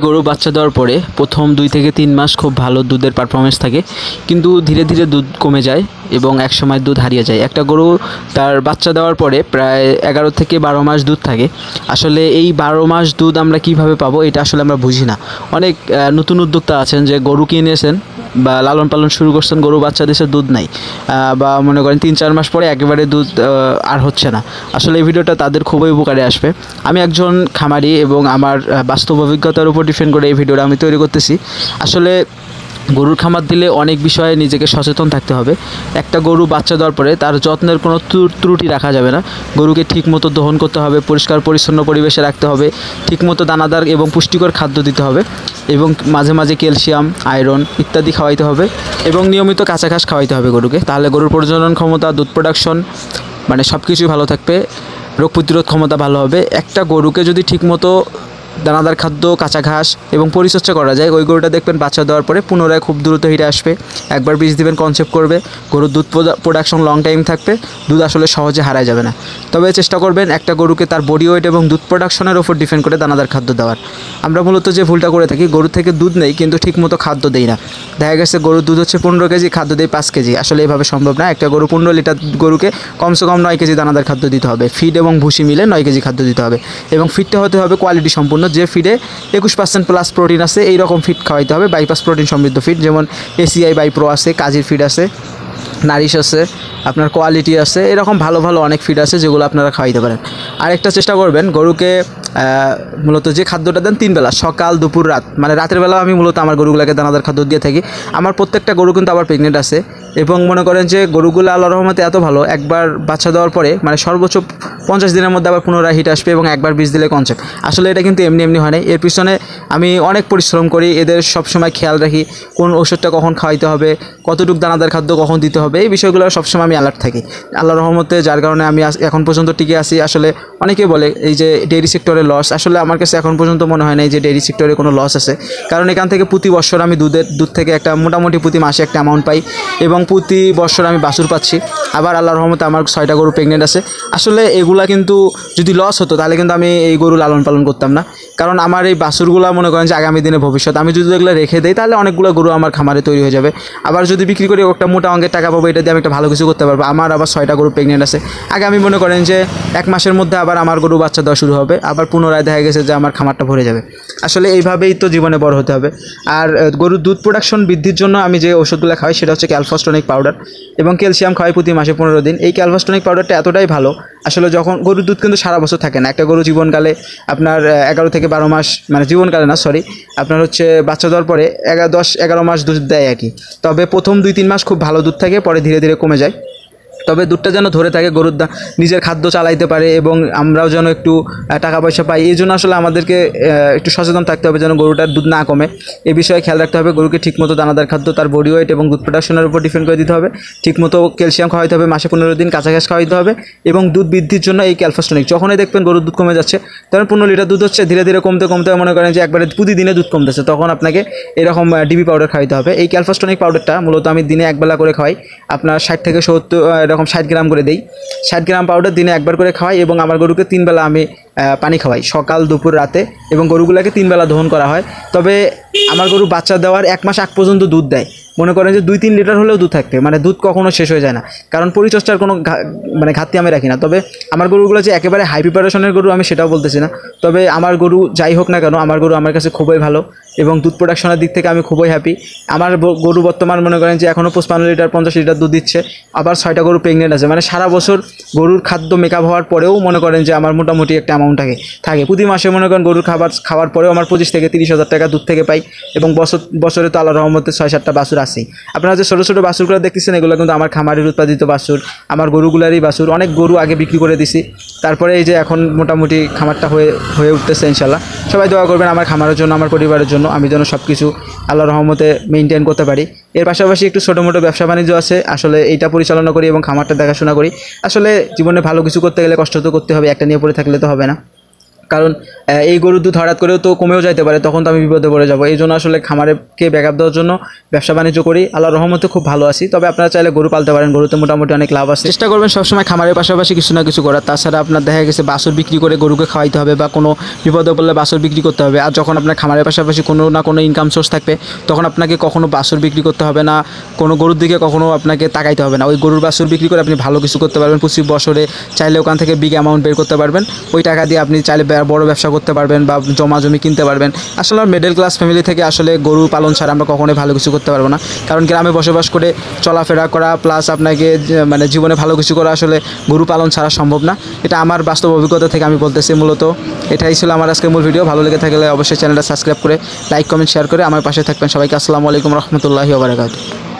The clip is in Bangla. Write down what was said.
গরু বাচ্চা দেওয়ার পরে প্রথম 2 থেকে 3 মাস খুব ভালো দুধের পারফরমেন্স থাকে, কিন্তু ধীরে ধীরে দুধ কমে যায় এবং একসময় দুধ হারিয়ে যায়। একটা গরু তার বাচ্চা দেওয়ার পরে প্রায় 11 থেকে 12 মাস দুধ থাকে। আসলে এই 12 মাস দুধ আমরা কিভাবে পাবো এটা আসলে আমরা বুঝি না। অনেক নতুন উদ্যোক্তা আছেন যে গরু কিনেছেন বা লালন পালন শুরু করছেন, গরু বাচ্চা দিয়েছে, দুধ নাই, বা মনে করেন 3-4 মাস পরে একেবারে দুধ আর হচ্ছে না। আসলে এই ভিডিওটা তাদের খুবই উপকারে আসবে। আমি একজন খামারি এবং আমার বাস্তব অভিজ্ঞতার উপর ডিপেন্ড করে এই ভিডিওটা আমি তৈরি করতেছি। আসলে গরুর খামার দিলে অনেক বিষয়ে নিজেকে সচেতন থাকতে হবে। একটা গরু বাচ্চা দেওয়ার পরে তার যত্নের কোনো ত্রুটি রাখা যাবে না। গরুকে ঠিকমতো দহন করতে হবে, পরিষ্কার পরিচ্ছন্ন পরিবেশে রাখতে হবে, ঠিকমতো দানাদার এবং পুষ্টিকর খাদ্য দিতে হবে এবং মাঝে মাঝে ক্যালসিয়াম, আয়রন ইত্যাদি খাওয়াইতে হবে এবং নিয়মিত কাঁচা ঘাস খাওয়াইতে হবে গরুকে। তাহলে গরুর প্রজনন ক্ষমতা, দুধ প্রোডাকশন মানে সব কিছুই ভালো থাকবে, রোগ প্রতিরোধ ক্ষমতা ভালো হবে। একটা গরুকে যদি ঠিকমতো দানাদার খাদ্য, কাঁচা ঘাস এবং পরিচর্যা করা যায়, ওই গরুটা দেখবেন বাচ্চা দেওয়ার পরে পুনরায় খুব দ্রুত হিটে আসবে। একবার বীজ দিবেন, কনসেপ্ট করবে, গরুর দুধ প্রোডাকশন লং টাইম থাকবে, দুধ আসলে সহজে হারায় যাবে না। তবে চেষ্টা করবেন একটা গরুকে তার বডি ওয়েট এবং দুধ প্রোডাকশনের ওপর ডিপেন্ড করে দানাদার খাদ্য দেওয়ার। আমরা মূলত যে ভুলটা করে থাকি, গরু থেকে দুধ নেই কিন্তু ঠিকমতো খাদ্য দেই না। দেখা গেছে গরুর দুধ হচ্ছে 15 কেজি, খাদ্য দেয় 5 কেজি। আসলে এভাবে সম্ভব না। একটা গরু 15 লিটার গরুকে কমসে কম 9 কেজি দানাদার খাদ্য দিতে হবে। ফিড এবং ভুসি মিলে 9 কেজি খাদ্য দিতে হবে এবং ফিডটা হতে হবে কোয়ালিটি সম্পূর্ণ, যে ফিডে 21% প্লাস প্রোটিন আছে, এইরকম ফিড খাওয়াইতে হবে। বাইপাস প্রোটিন সমৃদ্ধ ফিড, যেমন এসিআই বাই প্রো আছে, কাজীর ফিড আছে, নারিশ আছে, আপনার কোয়ালিটি আছে, এরকম ভালো ভালো অনেক ফিড আছে যেগুলো আপনারা খাওয়াইতে পারেন। আরেকটা চেষ্টা করবেন গরুকে মূলত যে খাদ্যটা দেন 3 বেলা, সকাল, দুপুর, রাত, মানে রাতের বেলা আমি মূলত আমার গরুগুলোকে দানাদার খাদ্য দিয়ে থাকি। আমার প্রত্যেকটা গরু কিন্তু আবার প্রেগনেন্ট আছে এবং মনে করেন যে গরুগুলো আল্লাহর রহমতে এত ভালো, একবার বাচ্চা দেওয়ার পরে মানে সর্বোচ্চ 50 দিনের মধ্যে আবার পুনরায় হিট আসবে এবং একবার বীজ দিলে কনসেপ্ট। আসলে এটা কিন্তু এমনি এমনি হয় না, এর পিছনে আমি অনেক পরিশ্রম করি। এদের সবসময় খেয়াল রাখি কোন ওষুধটা কখন খাওয়াইতে হবে, কতটুকু দানাদার খাদ্য কখন দিতে হবে, এই বিষয়গুলো সবসময় আমি অ্যালার্ট থাকি আল্লাহর রহমতে, যার কারণে আমি এখন পর্যন্ত টিকে আছি। আসলে অনেকেই বলে এই যে ডেইরি সেক্টরে লস, আসলে আমার কাছে এখন পর্যন্ত মনে হয় না যে ডেইরি সেক্টরে কোনো লস আছে, কারণ এখান থেকে প্রতি বছর আমি দুধ থেকে একটা মোটামুটি প্রতি মাসে একটা অ্যামাউন্ট পাই এবং প্রতি বছর আমি বাছুর পাচ্ছি। আবার আল্লাহর রহমতে আমার 6টা গরু প্রেগনেন্ট আছে। আসলে এগুলা কিন্তু যদি লস হতো তাহলে কিন্তু আমি এই গরু লালন পালন করতাম না, কারণ আমার এই বাছুরগুলো মনে করেন যে আগামী দিনে ভবিষ্যৎ, আমি যদি এগুলো রেখে দিই তাহলে অনেকগুলো গরু আমার খামারে তৈরি হয়ে যাবে। আবার যদি বিক্রি করে একটা মোটা অঙ্কের টাকা পাবো, এটা দিয়ে আমি একটা ভালো কিছু করতে পারবো। আমার আবার 6টা গরু প্রেগনেন্ট আছে, আগামী মনে করেন যে 1 মাসের মধ্যে আবার আমার গরু বাচ্চা দেওয়া শুরু হবে, আবার পুনরায় দেখা গেছে যে আমার খামারটা ভরে যাবে। আসলে এইভাবেই তো জীবনে বড় হতে হবে। আর গরুর দুধ প্রোডাকশন বৃদ্ধির জন্য আমি যে ওষুধগুলো খাই সেটা হচ্ছে ক্যালফাস্টনিক পাউডার এবং ক্যালসিয়াম খাওয়াই প্রতি মাসে 15 দিন। এই ক্যালফাস্টনিক পাউডারটা এতটাই ভালো, আসলে যখন গরুর দুধ কিন্তু সারা বছর থাকে না। একটা গরু জীবনকালে আপনার 11 থেকে 12 মাস, মানে জীবনকালে না সরি, আপনার হচ্ছে বাচ্চা দেওয়ার পরে 10-11 মাস দুধ দেয় আর কি। তবে প্রথম 2-3 মাস খুব ভালো দুধ থাকে, পরে ধীরে ধীরে কমে যায়। তবে দুধটা যেন ধরে থাকে, গরুর নিজের খাদ্য চালাইতে পারে এবং আমরাও যেন একটু টাকা পয়সা পাই, এই জন্য আসলে আমাদেরকে একটু সচেতন থাকতে হবে যেন গরুটার দুধ না কমে। এই বিষয়ে খেয়াল রাখতে হবে। গরুকে ঠিকমতো দানাদার খাদ্য তার বডি ওয়েট এবং দুধ প্রোডাকশনের উপর ডিপেন্ড করে দিতে হবে। ঠিকমতো ক্যালসিয়াম খাওয়াইতে হবে, মাসে 15 দিন কাঁচা ঘাস খাওয়াইতে হবে এবং দুধ বৃদ্ধির জন্য এই ক্যালফাস্টনিক, যখনই দেখবেন গরুর দুধ কমে যাচ্ছে, তখন 15 লিটার দুধ হচ্ছে, ধীরে ধীরে কমতে কমতে মনে করেন যে একবারে প্রতিদিনে দুধ কমতেছে, তখন আপনাকে এরকম ডিবি পাউডার খাওয়াইতে হবে। এই ক্যালফাস্টনিক পাউডারটা মূলত আমি দিনে একবেলা করে খাওয়াই, আপনার 60 থেকে 70 এরকম 60 গ্রাম করে দিই। 60 গ্রাম পাউডার দিনে একবার করে খাওয়াই এবং আমার গরুকে 3 বেলা আমি পানি খাওয়াই, সকাল, দুপুর, রাতে, এবং গরুগুলোকে 3 বেলা দহন করা হয়। তবে আমার গরু বাচ্চা দেওয়ার 1 মাস আগ পর্যন্ত দুধ দেয়, মনে করেন যে 2-3 লিটার হলেও দুধ থাকবে, মানে দুধ কখনো শেষ হয়ে যায় না, কারণ পরিচর্যার কোনো মানে ঘাটতি আমি রাখি না। তবে আমার গরুগুলো যে একেবারে হাই প্রিপারেশনের গরু আমি সেটাও বলতেছি না, তবে আমার গরু যাই হোক না কেন, আমার গরু আমার কাছে খুবই ভালো এবং দুধ প্রোডাকশনের দিক থেকে আমি খুবই হ্যাপি। আমার গরু বর্তমান মনে করেন যে এখনও 55 লিটার 50 লিটার দুধ দিচ্ছে, আবার 6টা গরু প্রেগনেন্ট আছে, মানে সারা বছর গরুর খাদ্য মেকআপ হওয়ার পরেও মনে করেন যে আমার মোটামুটি একটা অ্যামাউন্ট থাকে প্রতি মাসে, মনে করেন গরুর খাওয়ার পরেও আমার 25 থেকে 30 হাজার টাকা দুধ থেকে পাই এবং বছরে তো আল্লাহর রহমতে 6-7টা বাছুর আছেই। আপনারা যে ছোটো ছোটো বাছুরগুলো দেখতেছেন এগুলো কিন্তু আমার খামারের উৎপাদিত বাছুর, আমার গরুগুলারই বাছুর। অনেক গরু আগে বিক্রি করে দিছি, তারপরে এই যে এখন মোটামুটি খামারটা হয়ে উঠতেছে ইনশাল্লাহ। সবাই দোয়া করবেন আমার খামারের জন্য, আমার পরিবারের জন্য, আমি যেন সব কিছু আল্লাহর রহমতে মেনটেন করতে পারি। এর পাশাপাশি একটু ছোটো মোটো ব্যবসা বাণিজ্য আছে, আসলে এইটা পরিচালনা করি এবং খামারটা দেখাশোনা করি। আসলে জীবনে ভালো কিছু করতে গেলে কষ্ট তো করতে হবে, একটা নিয়ে পড়ে থাকলে তো হবে না। কারণ এই গরুর দুধ হঠাৎ করেও তো কমেও যাইতে পারে, তখন তো আমি বিপদে পড়ে যাবো। এই জন্য আসলে খামারকে ব্যাকআপ দেওয়ার জন্য ব্যবসা বাণিজ্য করি। আল্লাহর রহমতে খুব ভালো আছি। তবে আপনারা চাইলে গরু পালতে পারেন, গরুতে মোটামুটি অনেক লাভ আছে। চেষ্টা করবেন সবসময় খামারের পাশাপাশি কিছু না কিছু করার। তাছাড়া আপনার দেখা গেছে বাছুর বিক্রি করে গরুকে খাওয়াইতে হবে বা কোনো বিপদে পড়লে বাছুর বিক্রি করতে হবে। আর যখন আপনার খামারের পাশাপাশি কোনো না কোনো ইনকাম সোর্স থাকবে, তখন আপনাকে কখনো বাছুর বিক্রি করতে হবে না, কোনো গরুর দিকে কখনো আপনাকে তাকাইতে হবে না। ওই গরুর বাছুর বিক্রি করে আপনি ভালো কিছু করতে পারবেন। প্রতি বছরে চাইলে ওখান থেকে বিগ অ্যামাউন্ট বের করতে পারবেন। ওই টাকা দিয়ে আপনি চাইলে বড় ব্যবসা করতে পারবেন বা জমা জমি কিনতে পারবেন। আসলে মিডল ক্লাস ফ্যামিলি থেকে আসলে গরু পালন ছাড়া আমরা কখনোই ভালো কিছু করতে পারবো না। কারণ গ্রামে বসবাস করে চলাফেরা করা প্লাস আপনাকে মানে জীবনে ভালো কিছু করা আসলে গরু পালন ছাড়া সম্ভব না। এটা আমার বাস্তব অভিজ্ঞতা থেকে আমি বলতেছি। মূলত এটাই ছিল আমার আজকের মূল ভিডিও। ভালো লেগে থাকলে অবশ্যই চ্যানেলটা সাবস্ক্রাইব করে লাইক কমেন্ট শেয়ার করে আমার পাশে থাকবেন। সবাইকে আসসালামু আলাইকুম রহমতুল্লাহি ওয়া বারাকাতুহু।